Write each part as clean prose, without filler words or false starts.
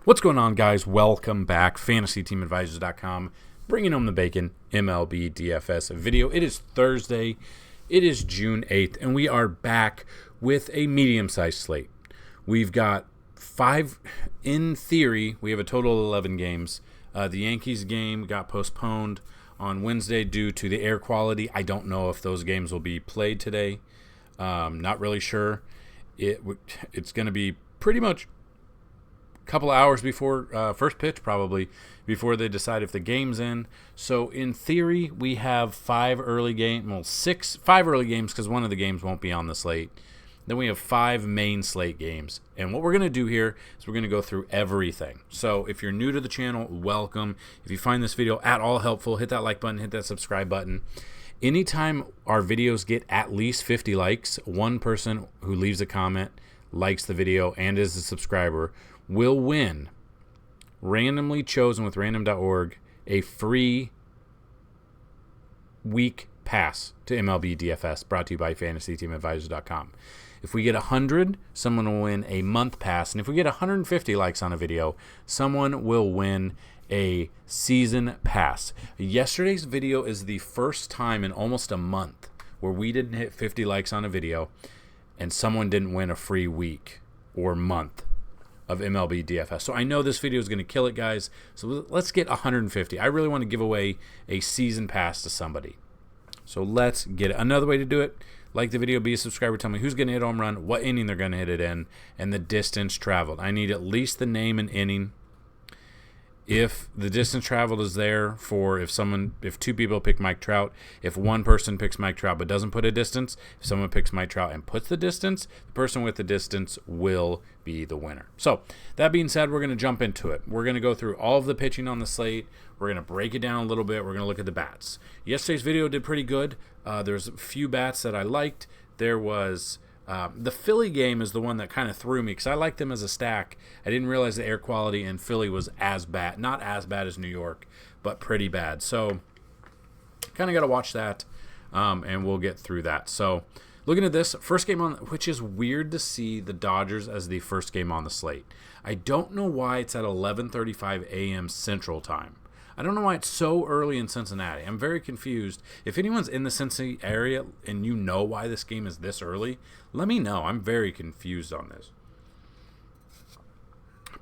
What's going on, guys? Welcome back. FantasyTeamAdvisors.com, bringing home the bacon, MLB DFS video. It is Thursday. It is June 8th, and we are back with a medium-sized slate. We've got in theory, we have a total of 11 games. The Yankees game got postponed on Wednesday due to the air quality. I don't know if those games will be played today. Not really sure. It's going to be pretty much couple hours before first pitch, probably before they decide if the game's in. So in theory, we have five early games because one of the games won't be on the slate. Then we have 5 main slate games. And what we're going to do here is we're going to go through everything. So if you're new to the channel, welcome. If you find this video at all helpful, hit that like button, hit that subscribe button. Anytime our videos get at least 50 likes, one person who leaves a comment, likes the video, and is a subscriber will win, randomly chosen with random.org, a free week pass to MLB DFS, brought to you by FantasyTeamAdvisors.com. If we get 100, someone will win a month pass, and if we get 150 likes on a video, someone will win a season pass. Yesterday's video is the first time in almost a month where we didn't hit 50 likes on a video and someone didn't win a free week or month of MLB DFS. So I know this video is going to kill it, guys. So let's get 150. I really want to give away a season pass to somebody. So let's get it. Another way to do it, like the video, be a subscriber, tell me who's going to hit home run, what inning they're going to hit it in, and the distance traveled. I need at least the name and inning. If the distance traveled is there for if 2 people pick Mike Trout, if one person picks Mike Trout but doesn't put a distance, if someone picks Mike Trout and puts the distance, the person with the distance will be the winner. So that being said, we're going to jump into it. We're going to go through all of the pitching on the slate. We're going to break it down a little bit. We're going to look at the bats. Yesterday's video did pretty good. There's a few bats that I liked. There was the Philly game is the one that kind of threw me because I liked them as a stack. I didn't realize the air quality in Philly was as bad. Not as bad as New York, but pretty bad. So kind of got to watch that, and we'll get through that. So looking at this, first game on, which is weird to see the Dodgers as the first game on the slate. I don't know why it's at 11:35 a.m. Central Time. I don't know why it's so early in Cincinnati. I'm very confused. If anyone's in the Cincy area and you know why this game is this early, let me know. I'm very confused on this.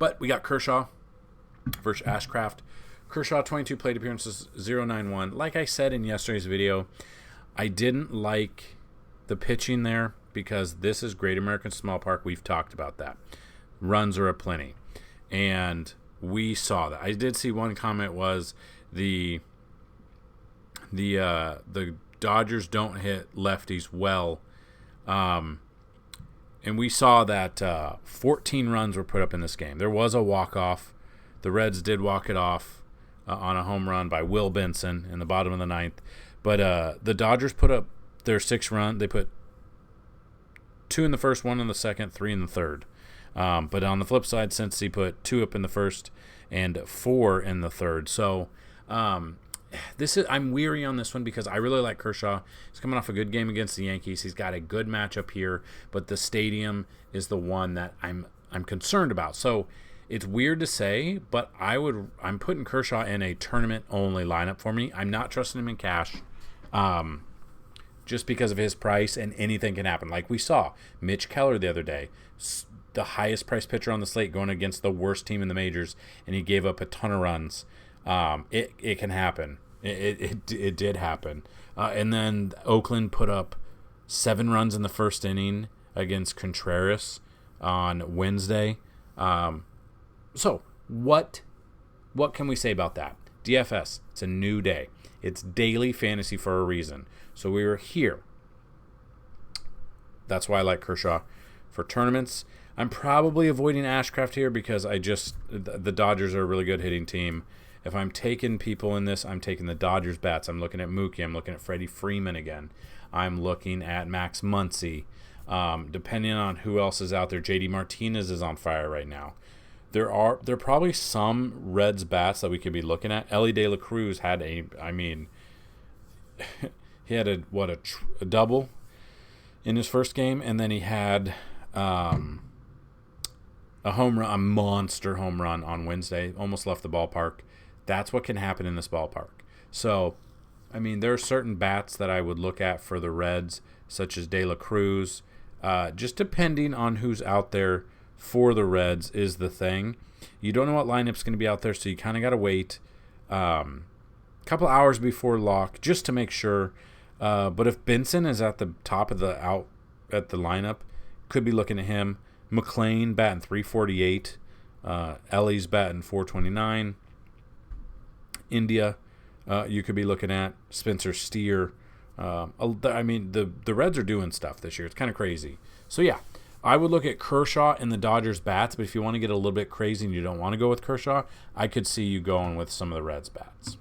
But we got Kershaw versus Ashcraft. Kershaw, 22 plate appearances, 0.91. Like I said in yesterday's video, I didn't like the pitching there because this is Great American Small Park. We've talked about that. Runs are aplenty. And we saw that. I did see one comment was the Dodgers don't hit lefties well, and we saw that 14 runs were put up in this game. There was a walk-off. The Reds did walk it off on a home run by Will Benson in the bottom of the 9th, but the Dodgers put up their 6 run. They put 2 in the first, 1 in the second, 3 in the third. But on the flip side, since he put 2 up in the first and 4 in the third. So I'm weary on this one because I really like Kershaw. He's coming off a good game against the Yankees. He's got a good matchup here, but the stadium is the one that I'm concerned about. So it's weird to say, but I'm putting Kershaw in a tournament only lineup for me. I'm not trusting him in cash. Just because of his price, and anything can happen. Like we saw Mitch Keller the other day, the highest priced pitcher on the slate going against the worst team in the majors, and he gave up a ton of runs. It can happen. It did happen. And then Oakland put up 7 runs in the first inning against Contreras on Wednesday. So what can we say about that? DFS, it's a new day. It's daily fantasy for a reason. So we were here. That's why I like Kershaw. For tournaments, I'm probably avoiding Ashcraft here because the Dodgers are a really good hitting team. If I'm taking people in this, I'm taking the Dodgers bats. I'm looking at Mookie. I'm looking at Freddie Freeman again. I'm looking at Max Muncy. Depending on who else is out there, JD Martinez is on fire right now. There are probably some Reds bats that we could be looking at. Ellie De La Cruz had he had a double in his first game, and then he had a home run, a monster home run on Wednesday, almost left the ballpark. That's what can happen in this ballpark. So, I mean, there are certain bats that I would look at for the Reds, such as De La Cruz. Just depending on who's out there for the Reds is the thing. You don't know what lineup's going to be out there, so you kind of got to wait a couple hours before lock just to make sure. But if Benson is at the top of the lineup, could be looking at him. McLean batting 348. Ellie's batting 429. India, you could be looking at Spencer Steer. I mean, the Reds are doing stuff this year. It's kind of crazy. So, yeah, I would look at Kershaw and the Dodgers bats, but if you want to get a little bit crazy and you don't want to go with Kershaw, I could see you going with some of the Reds bats.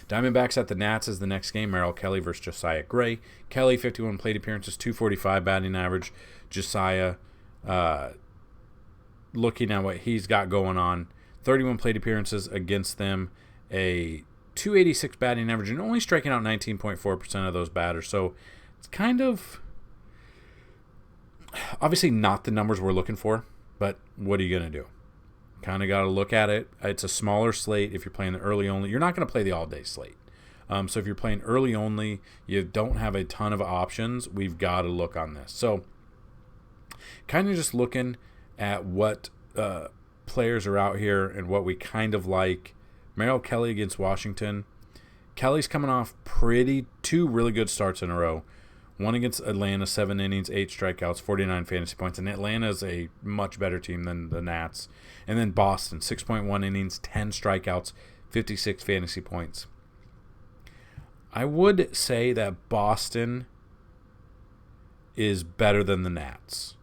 Diamondbacks at the Nats is the next game. Merrill Kelly versus Josiah Gray. Kelly, 51 plate appearances, 245 batting average. Josiah, looking at what he's got going on, 31 plate appearances against them, a 286 batting average, and only striking out 19.4% of those batters. So it's kind of obviously not the numbers we're looking for, but what are you going to do? Kind of got to look at it. It's a smaller slate. If you're playing the early only, you're not going to play the all-day slate. So if you're playing early only, you don't have a ton of options. We've got to look on this. So kind of just looking at what players are out here and what we kind of like. Merrill Kelly against Washington. Kelly's coming off two really good starts in a row. One against Atlanta, 7 innings, 8 strikeouts, 49 fantasy points. And Atlanta is a much better team than the Nats. And then Boston, 6.1 innings, 10 strikeouts, 56 fantasy points. I would say that Boston is better than the Nats.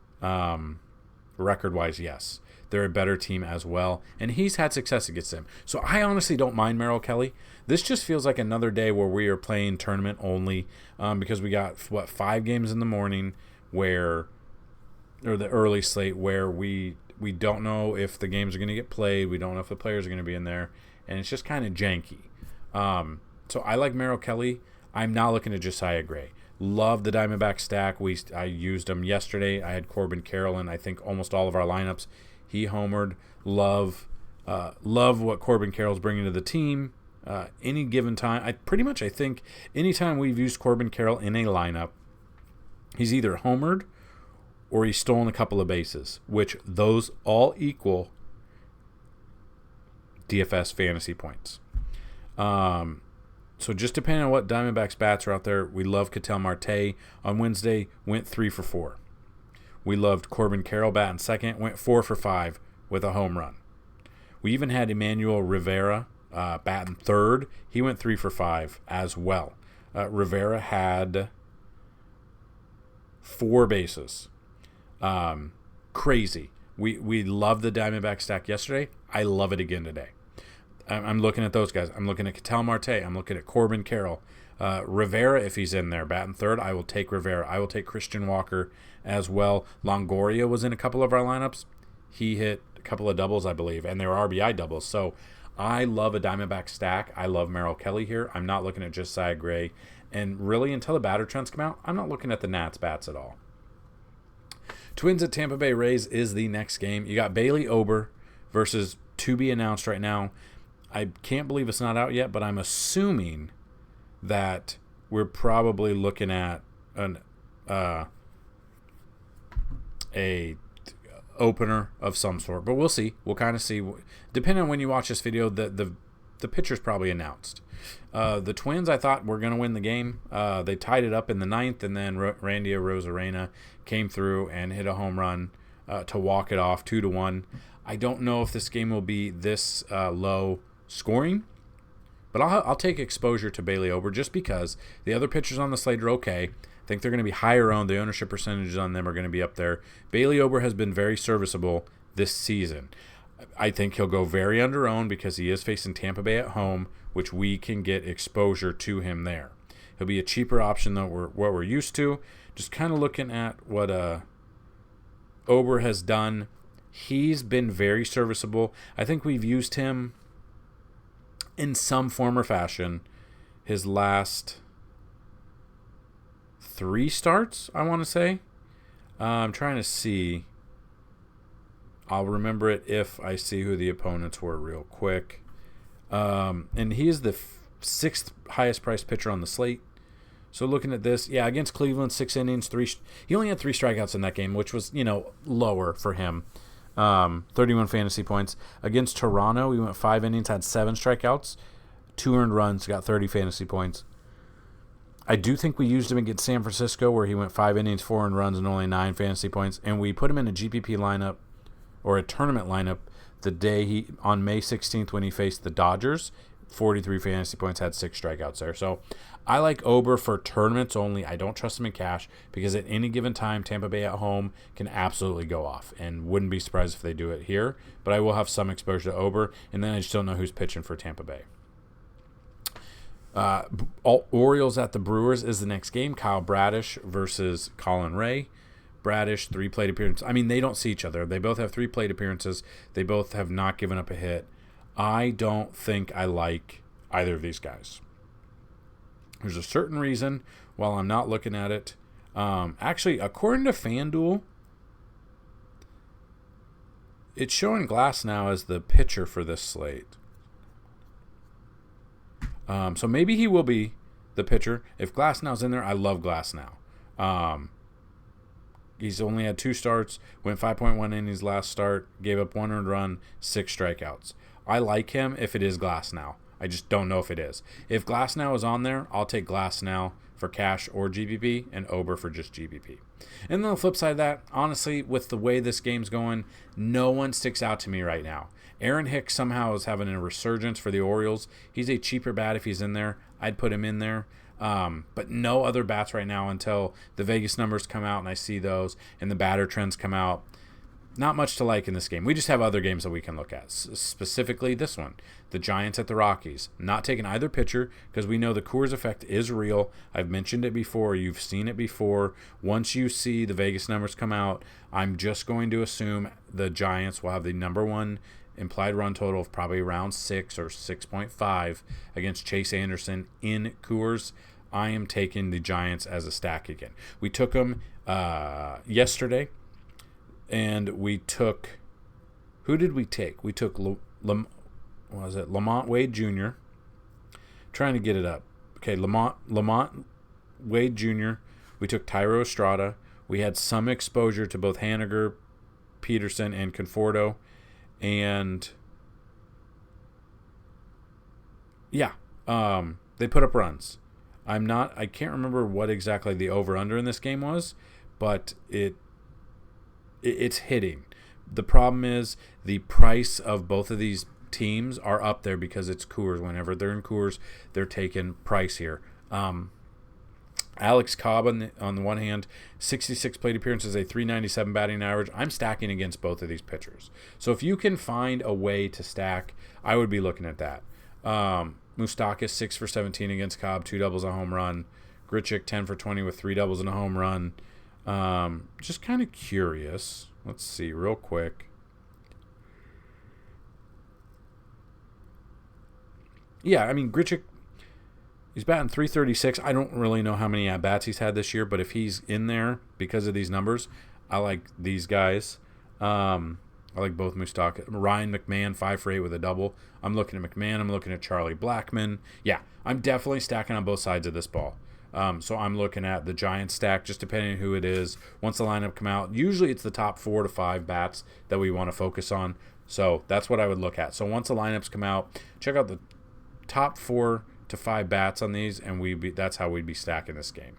Record-wise, yes. They're a better team as well. And he's had success against them. So I honestly don't mind Merrill Kelly. This just feels like another day where we are playing tournament only because we got, 5 games in the morning or the early slate where we don't know if the games are going to get played. We don't know if the players are going to be in there. And it's just kind of janky. So I like Merrill Kelly. I'm not looking at Josiah Gray. Love the Diamondback stack. I used them yesterday. I had Corbin Carroll in, I think, almost all of our lineups. He homered. Love what Corbin Carroll's bringing to the team. Any given time, I think anytime we've used Corbin Carroll in a lineup, he's either homered or he's stolen a couple of bases, which those all equal DFS fantasy points. So just depending on what Diamondbacks bats are out there, we love Ketel Marte. On Wednesday, went 3 for 4. We loved Corbin Carroll batting second, went 4 for 5 with a home run. We even had Emmanuel Rivera batting third. He went 3 for 5 as well. Rivera had 4 bases. Crazy. We loved the Diamondback stack yesterday. I love it again today. I'm looking at those guys. I'm looking at Ketel Marte. I'm looking at Corbin Carroll. Rivera, if he's in there, batting third, I will take Rivera. I will take Christian Walker as well. Longoria was in a couple of our lineups. He hit a couple of doubles, I believe, and they were RBI doubles. So I love a Diamondback stack. I love Merrill Kelly here. I'm not looking at Josiah Gray. And really, until the batter trends come out, I'm not looking at the Nats bats at all. Twins at Tampa Bay Rays is the next game. You got Bailey Ober versus to be announced right now. I can't believe it's not out yet, but I'm assuming that we're probably looking at a opener of some sort. But we'll see. We'll kind of see. Depending on when you watch this video, the pitcher's probably announced. The Twins, I thought, were going to win the game. They tied it up in the 9th, and then Randy Arozarena came through and hit a home run to walk it off 2-1. I don't know if this game will be this low scoring, but I'll take exposure to Bailey Ober just because the other pitchers on the slate are okay. I think they're going to be higher owned. The ownership percentages on them are going to be up there. Bailey Ober has been very serviceable this season. I think he'll go very under-owned because he is facing Tampa Bay at home, which we can get exposure to him there. He'll be a cheaper option than what we're used to. Just kind of looking at what Ober has done. He's been very serviceable. I think we've used him in some form or fashion his last 3 starts, I want to say. I'm trying to see. I'll remember it if I see who the opponents were real quick. And he is the sixth highest priced pitcher on the slate. So looking at this, against Cleveland, 6 innings, he only had 3 strikeouts in that game, which was, lower for him. 31 fantasy points. Against Toronto, he went 5 innings, had 7 strikeouts, 2 earned runs, got 30 fantasy points. I do think we used him against San Francisco, where he went 5 innings, 4 earned runs, and only 9 fantasy points. And we put him in a GPP lineup or a tournament lineup the day on May 16th when he faced the Dodgers. 43 fantasy points, had 6 strikeouts there. So I like Ober for tournaments only. I don't trust him in cash because at any given time, Tampa Bay at home can absolutely go off, and wouldn't be surprised if they do it here. But I will have some exposure to Ober, and then I just don't know who's pitching for Tampa Bay. Orioles at the Brewers is the next game. Kyle Bradish versus Colin Ray. Bradish, 3 plate appearances. I mean, they don't see each other. They both have 3 plate appearances. They both have not given up a hit. I don't think I like either of these guys. There's a certain reason while I'm not looking at it. Actually, according to Fanduel, it's showing Glass now as the pitcher for this slate. So maybe he will be the pitcher. If Glasnow's in there, I love Glasnow. He's only had 2 starts, went 5.1 innings last start, gave up 1 earned run, 6 strikeouts. I like him if it is Glasnow. I just don't know if it is. If Glasnow is on there, I'll take Glasnow for cash or GPP and Ober for just GPP. And then the flip side of that, honestly, with the way this game's going, no one sticks out to me right now. Aaron Hicks somehow is having a resurgence for the Orioles. He's a cheaper bat if he's in there. I'd put him in there. But no other bats right now until the Vegas numbers come out and I see those and the batter trends come out. Not much to like in this game. We just have other games that we can look at. Specifically this one, the Giants at the Rockies. Not taking either pitcher because we know the Coors effect is real. I've mentioned it before. You've seen it before. Once you see the Vegas numbers come out, I'm just going to assume the Giants will have the number 1 implied run total of probably around 6 or 6.5 against Chase Anderson in Coors. I am taking the Giants as a stack again. We took them yesterday. And we took, who did we take? We took Lamont Wade Jr. Trying to get it up. Okay, Lamont Wade Jr. We took Tyro Estrada. We had some exposure to both Haniger, Peterson, and Conforto. And they put up runs. I can't remember what exactly the over-under in this game was, but it's hitting. The problem is the price of both of these teams are up there because it's Coors. Whenever they're in Coors, they're taking price here. Alex Cobb on the one hand, 66 plate appearances, a 397 batting average. I'm stacking against both of these pitchers. So if you can find a way to stack, I would be looking at that. Moustakas 6 for 17 against Cobb, 2 doubles, a home run. Grichuk 10 for 20 with 3 doubles and a home run. Just kind of curious. Let's see real quick. Yeah, I mean, Grichuk, he's batting .336. I don't really know how many at-bats he's had this year, but if he's in there because of these numbers, I like these guys. I like both Moustakas. Ryan McMahon, 5 for 8 with a double. I'm looking at McMahon. I'm looking at Charlie Blackmon. Yeah, I'm definitely stacking on both sides of this ball. So I'm looking at the Giants stack, just depending on who it is. Once the lineup come out, usually it's the top 4 to 5 bats that we want to focus on. So that's what I would look at. So once the lineups come out, check out the top 4 to 5 bats on these, and that's how we'd be stacking this game.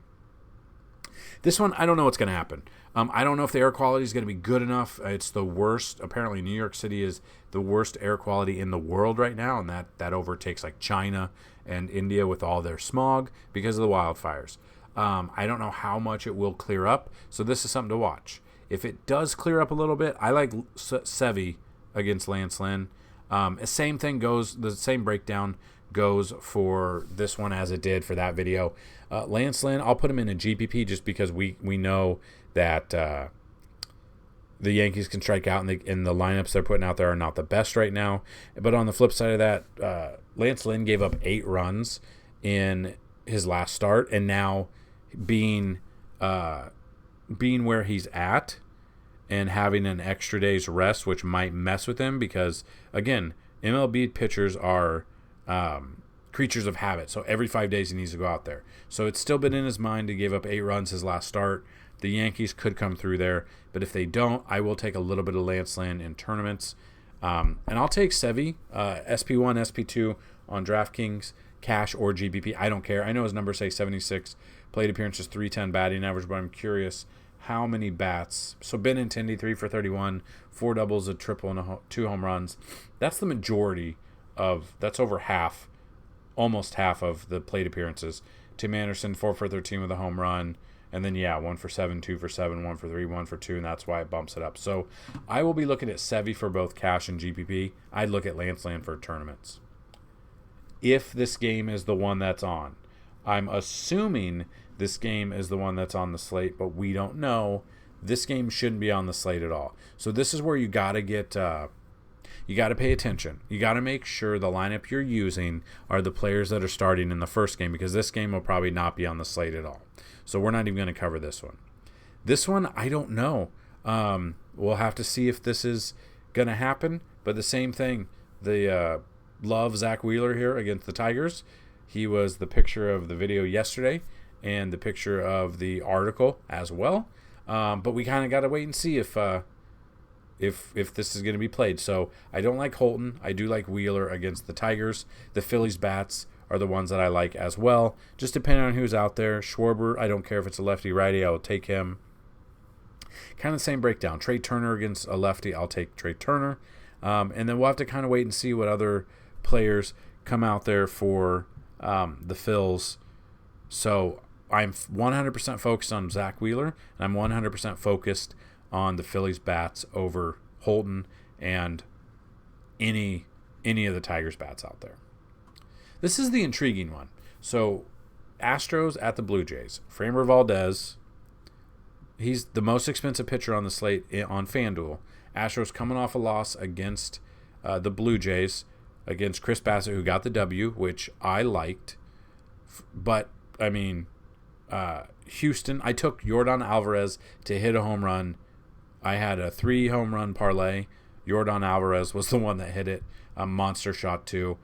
This one, I don't know what's going to happen. I don't know if the air quality is going to be good enough. It's the worst. Apparently, New York City is the worst air quality in the world right now, and that overtakes like China and India with all their smog because of the wildfires. I don't know how much it will clear up, so this is something to watch. If it does clear up a little bit, I like Sevy against Lance Lynn. The same breakdown goes for this one as it did for that video. Lance Lynn, I'll put him in a GPP just because we know that the Yankees can strike out, and the lineups they're putting out there are not the best right now. But on the flip side of that, Lance Lynn gave up 8 runs in his last start, and now being where he's at, and having an extra day's rest, which might mess with him because, again, MLB pitchers are creatures of habit. So every 5 days he needs to go out there. So it's still been in his mind to give up 8 runs his last start. The Yankees could come through there, but if they don't, I will take a little bit of Lance Lynn in tournaments. And I'll take Sevy, SP1, SP2 on DraftKings, Cash, or GPP. I don't care. I know his numbers say 76 plate appearances, 310 batting average, but I'm curious how many bats. So Benintendi, 3 for 31, 4 doubles, a triple, and 2 home runs. That's the majority that's over half, almost half of the plate appearances. Tim Anderson, 4 for 13 with a home run. And then, 1 for 7, 2 for 7, 1 for 3, 1 for 2, and that's why it bumps it up. So I will be looking at Sevy for both Cash and GPP. I'd look at Lance Lynn for tournaments. If this game is the one that's on. I'm assuming this game is the one that's on the slate, but we don't know. This game shouldn't be on the slate at all. So this is where you got to get... you got to pay attention. You got to make sure the lineup you're using are the players that are starting in the first game, because this game will probably not be on the slate at all. So we're not even going to cover this one. This one, I don't know. We'll have to see if this is going to happen. But the same thing, love Zach Wheeler here against the Tigers. He was the picture of the video yesterday and the picture of the article as well. But we kind of got to wait and see if this is going to be played. So I don't like Holton. I do like Wheeler against the Tigers. The Phillies bats are the ones that I like as well. Just depending on who's out there. Schwarber, I don't care if it's a lefty, righty, I will take him. Kind of the same breakdown. Trey Turner against a lefty, I'll take Trey Turner. And then we'll have to kind of wait and see what other players come out there for the Phils. So I'm 100% focused on Zach Wheeler, and I'm 100% focused on the Phillies bats over Holton and any of the Tigers bats out there. This is the intriguing one. So Astros at the Blue Jays. Framber Valdez, he's the most expensive pitcher on the slate on Fanduel. Astros coming off a loss against the Blue Jays, against Chris Bassett, who got the W, which I liked. But, I mean, Houston, I took Yordan Alvarez to hit a home run. I had a 3 home run parlay. Yordan Alvarez was the one that hit it. A monster shot, too.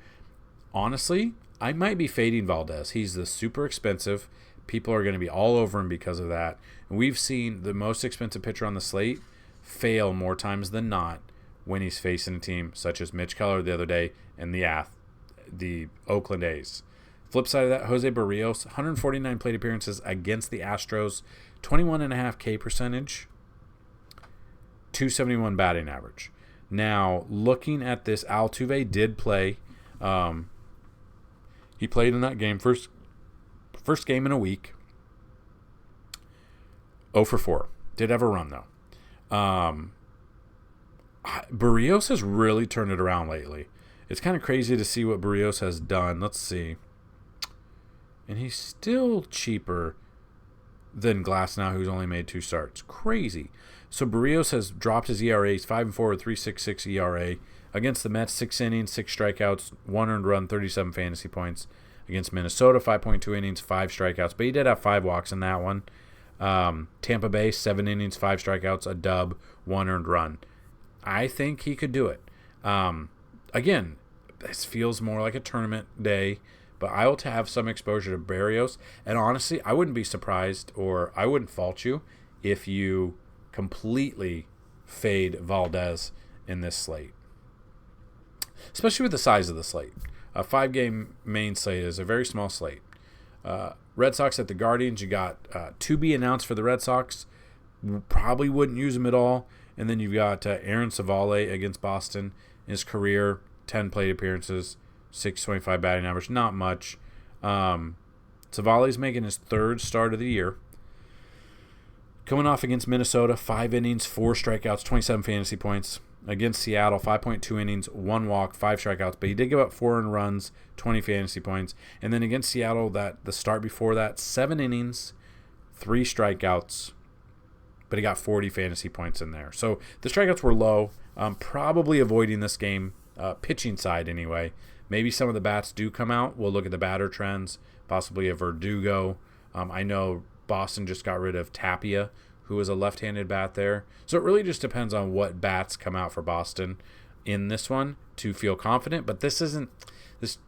Honestly, I might be fading Valdez. He's the super expensive. People are going to be all over him because of that. And we've seen the most expensive pitcher on the slate fail more times than not when he's facing a team such as Mitch Keller the other day and the Oakland A's. Flip side of that, Jose Barrios, 149 plate appearances against the Astros, 21.5 K percentage, 271 batting average. Now, looking at this, Altuve did play. He played in that game, first game in a week. 0 for 4. Did have a run, though. Barrios has really turned it around lately. It's kind of crazy to see what Barrios has done. Let's see. And he's still cheaper than Glasnow, who's only made 2 starts. Crazy. So Barrios has dropped his ERA. He's 5-4 with 3.66 ERA. Against the Mets, 6 innings, 6 strikeouts, 1 earned run, 37 fantasy points. Against Minnesota, 5.2 innings, 5 strikeouts. But he did have 5 walks in that one. Tampa Bay, 7 innings, 5 strikeouts, a dub, 1 earned run. I think he could do it. Again, this feels more like a tournament day, but I will have some exposure to Barrios. And honestly, I wouldn't be surprised, or I wouldn't fault you if you completely fade Valdez in this slate. Especially with the size of the slate. A 5-game main slate is a very small slate. Red Sox at the Guardians, you got to be announced for the Red Sox. Probably wouldn't use him at all. And then you've got Aaron Savale against Boston. His career, 10 plate appearances, 625 batting average, not much. Savale's making his 3rd start of the year. Coming off against Minnesota, 5 innings, 4 strikeouts, 27 fantasy points. Against Seattle, 5.2 innings, 1 walk, 5 strikeouts. But he did give up 4 earned runs, 20 fantasy points. And then against Seattle, the start before that, 7 innings, 3 strikeouts. But he got 40 fantasy points in there. So the strikeouts were low. Probably avoiding this game, pitching side anyway. Maybe some of the bats do come out. We'll look at the batter trends, possibly a Verdugo. I know Boston just got rid of Tapia, who is a left-handed bat there. So it really just depends on what bats come out for Boston in this one to feel confident. But this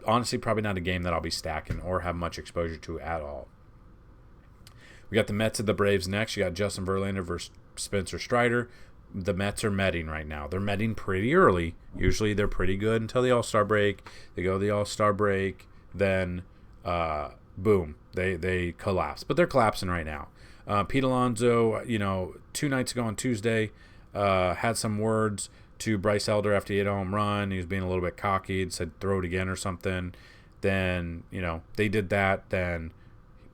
honestly probably not a game that I'll be stacking or have much exposure to at all. We got the Mets and the Braves next. You got Justin Verlander versus Spencer Strider. The Mets are metting right now. They're metting pretty early. Usually they're pretty good until the All-Star break. They go to the All-Star break, then boom, they collapse. But they're collapsing right now. Pete Alonso, 2 nights ago on Tuesday, had some words to Bryce Elder after he hit a home run. He was being a little bit cocky, said throw it again or something. Then, they did that. Then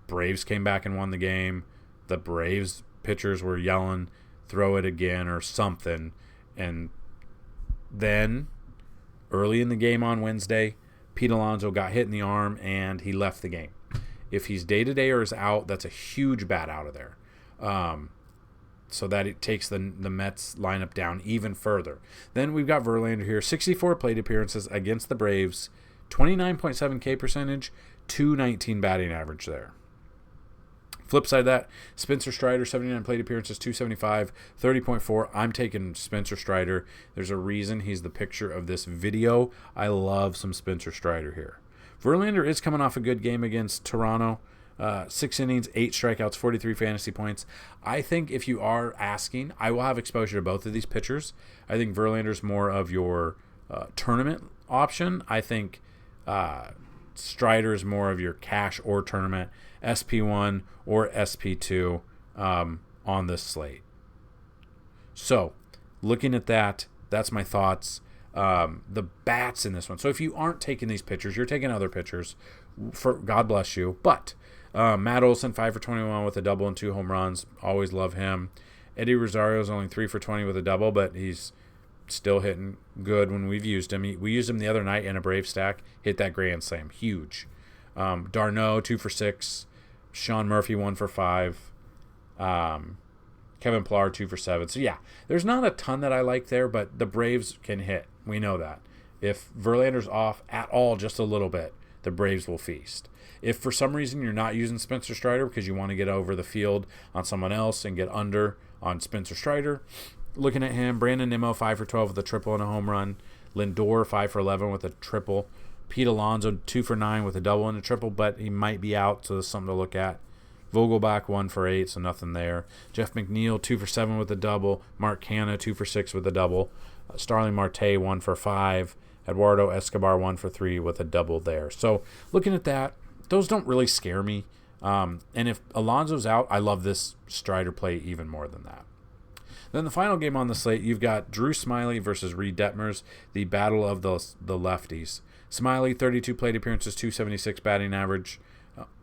Braves came back and won the game. The Braves pitchers were yelling, throw it again or something. And then early in the game on Wednesday, Pete Alonso got hit in the arm and he left the game. If he's day-to-day or is out, that's a huge bat out of there. So that it takes the Mets lineup down even further. Then we've got Verlander here, 64 plate appearances against the Braves, 29.7 K percentage, 219 batting average there. Flip side of that, Spencer Strider, 79 plate appearances, 275, 30.4. I'm taking Spencer Strider. There's a reason he's the picture of this video. I love some Spencer Strider here. Verlander is coming off a good game against Toronto. 6 innings, 8 strikeouts, 43 fantasy points. I think if you are asking, I will have exposure to both of these pitchers. I think Verlander's more of your tournament option. I think Strider is more of your cash or tournament, SP1 or SP2 on this slate. So, looking at that, that's my thoughts. The bats in this one. So if you aren't taking these pitchers, you're taking other pitchers. God bless you. But Matt Olson, 5 for 21 with a double and 2 home runs. Always love him. Eddie Rosario's only 3 for 20 with a double, but he's still hitting good when we've used him. We used him the other night in a Brave stack. Hit that grand slam. Huge. Darno, 2 for 6. Sean Murphy, 1 for 5. Kevin Pillar, 2 for 7. So, yeah, there's not a ton that I like there, but the Braves can hit. We know that. If Verlander's off at all just a little bit, the Braves will feast. If for some reason you're not using Spencer Strider because you want to get over the field on someone else and get under on Spencer Strider, looking at him, Brandon Nimmo, 5 for 12 with a triple and a home run. Lindor, 5 for 11 with a triple. Pete Alonso, 2 for 9 with a double and a triple, but he might be out, so there's something to look at. Vogelbach, 1 for 8, so nothing there. Jeff McNeil, 2 for 7 with a double. Mark Canha, 2 for 6 with a double. Starling Marte, 1 for 5. Eduardo Escobar, 1 for 3 with a double there. So looking at that, those don't really scare me. And if Alonso's out, I love this Strider play even more than that. Then the final game on the slate, you've got Drew Smyly versus Reed Detmers, the battle of the lefties. Smyly, 32 plate appearances, 276 batting average,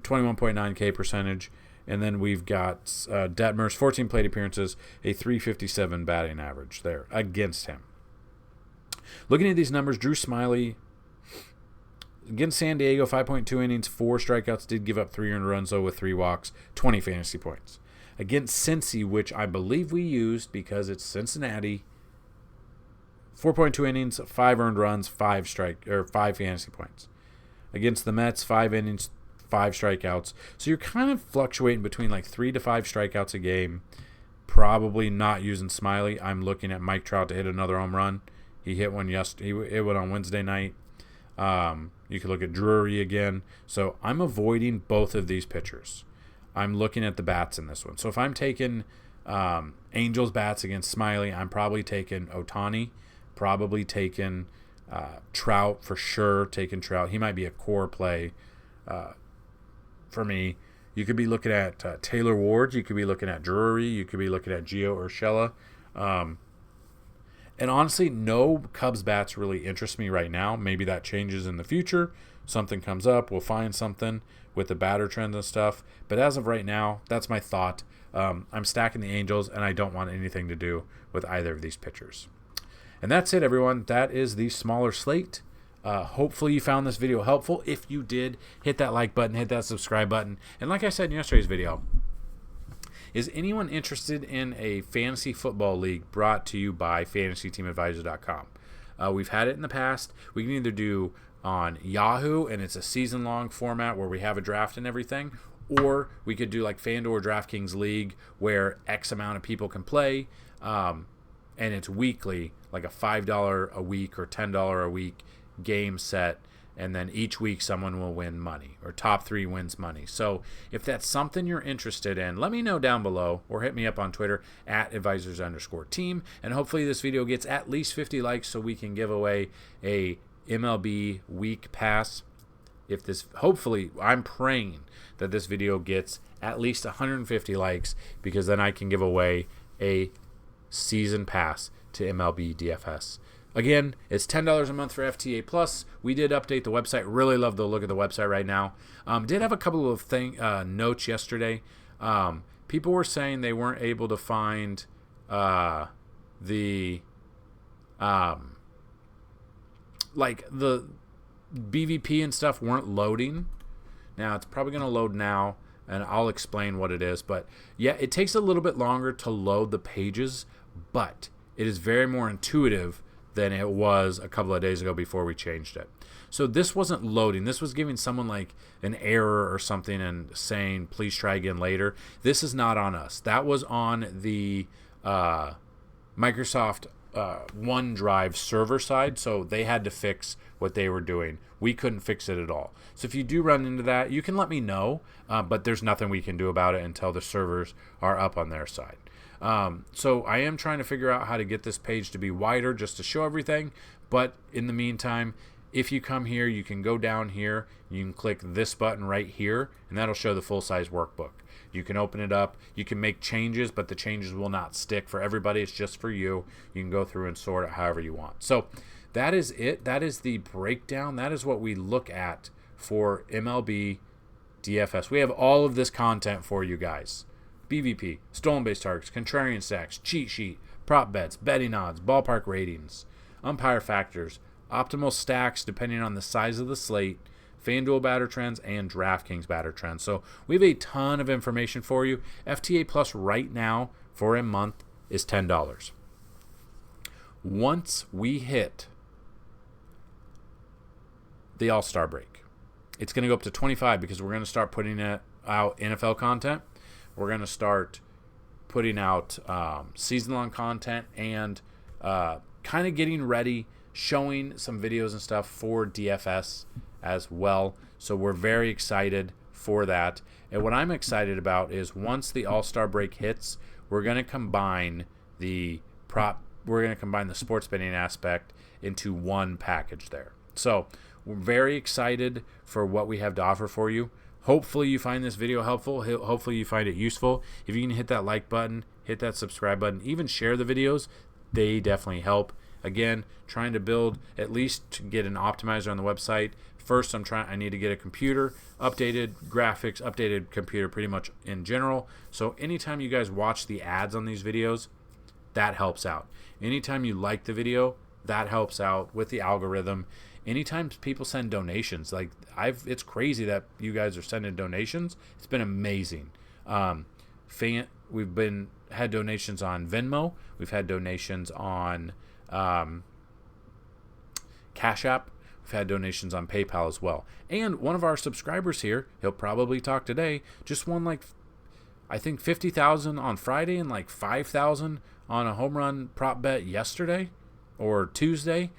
21.9 K percentage. And then we've got Detmers, 14 plate appearances, a 357 batting average there against him. Looking at these numbers, Drew Smyly against San Diego, 5.2 innings, 4 strikeouts, did give up 3 earned runs, though, with 3 walks, 20 fantasy points. Against Cincy, which I believe we used because it's Cincinnati, 4.2 innings, 5 earned runs, 5 fantasy points. Against the Mets, 5 innings, 5 strikeouts. So you're kind of fluctuating between like 3 to 5 strikeouts a game. Probably not using Smyly. I'm looking at Mike Trout to hit another home run. He hit one yesterday. He went on Wednesday night. You could look at Drury again. So I'm avoiding both of these pitchers. I'm looking at the bats in this one. So if I'm taking Angels bats against Smyly, I'm probably taking Ohtani, probably taking Trout for sure, taking Trout. He might be a core play for me. You could be looking at Taylor Ward. You could be looking at Drury. You could be looking at Gio Urshela. And honestly, no Cubs bats really interest me right now. Maybe that changes in the future. Something comes up. We'll find something with the batter trends and stuff. But as of right now, that's my thought. I'm stacking the Angels, and I don't want anything to do with either of these pitchers. And that's it, everyone. That is the smaller slate. Hopefully you found this video helpful. If you did, hit that like button, hit that subscribe button. And like I said in yesterday's video, is anyone interested in a fantasy football league brought to you by FantasyTeamAdvisors.com? We've had it in the past. We can either do on Yahoo, and it's a season-long format where we have a draft and everything, Or we could do like Fanduel or DraftKings League where X amount of people can play, and it's weekly, like a $5 a week or $10 a week game set, and then each week someone will win money, or top 3 wins money. So if that's something you're interested in, let me know down below or hit me up on Twitter at advisors_team. And hopefully this video gets at least 50 likes so we can give away a MLB week pass. If this, hopefully, I'm praying that this video gets at least 150 likes, because then I can give away a season pass to MLB DFS. Again, it's $10 a month for FTA Plus. We did update the website. Really love the look of the website right now. Did have a couple of notes yesterday. People were saying they weren't able to find the BVP and stuff weren't loading. Now it's probably going to load now, and I'll explain what it is. But yeah, it takes a little bit longer to load the pages, but it is very more intuitive than it was a couple of days ago before we changed it. So this wasn't loading. This was giving someone like an error or something and saying, please try again later. This is not on us. That was on the Microsoft OneDrive server side, so they had to fix what they were doing. We couldn't fix it at all. So if you do run into that, you can let me know, but there's nothing we can do about it until the servers are up on their side. So I am trying to figure out how to get this page to be wider just to show everything, but in the meantime, if you come here, you can go down here, you can click this button right here, and that'll show the full-size workbook. You can open it up, you can make changes, but the changes will not stick for everybody. It's just for you. You can go through and sort it however you want. So that is it. That is the breakdown. That is what we look at for MLB DFS. We have all of this content for you guys. BVP, stolen base targets, contrarian stacks, cheat sheet, prop bets, betting odds, ballpark ratings, umpire factors, optimal stacks depending on the size of the slate, FanDuel batter trends, and DraftKings batter trends. So we have a ton of information for you. FTA Plus right now for a month is $10. Once we hit the All-Star break, it's going to go up to 25 because we're going to start putting out NFL content. We're going to start putting out season-long content and kind of getting ready, showing some videos and stuff for DFS as well. So we're very excited for that. And what I'm excited about is once the All-Star break hits, we're going to combine the sports betting aspect into one package there. So we're very excited for what we have to offer for you. Hopefully you find this video helpful. Hopefully you find it useful. If you can hit that like button, hit that subscribe button, even share the videos, they definitely help. Again, trying to build at least to get an optimizer on the website. First, I need to get a computer, updated graphics, updated computer pretty much in general. So anytime you guys watch the ads on these videos, that helps out. Anytime you like the video, that helps out with the algorithm. Anytime people send donations, it's crazy that you guys are sending donations. It's been amazing. We've had donations on Venmo. We've had donations on CashApp. We've had donations on PayPal as well. And one of our subscribers here, he'll probably talk today, just won I think 50,000 on Friday and 5,000 on a home run prop bet yesterday or Tuesday.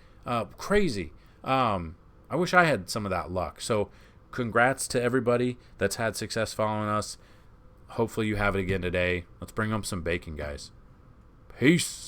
Crazy. I wish I had some of that luck. So congrats to everybody that's had success following us. Hopefully you have it again today. Let's bring home some bacon, guys. Peace.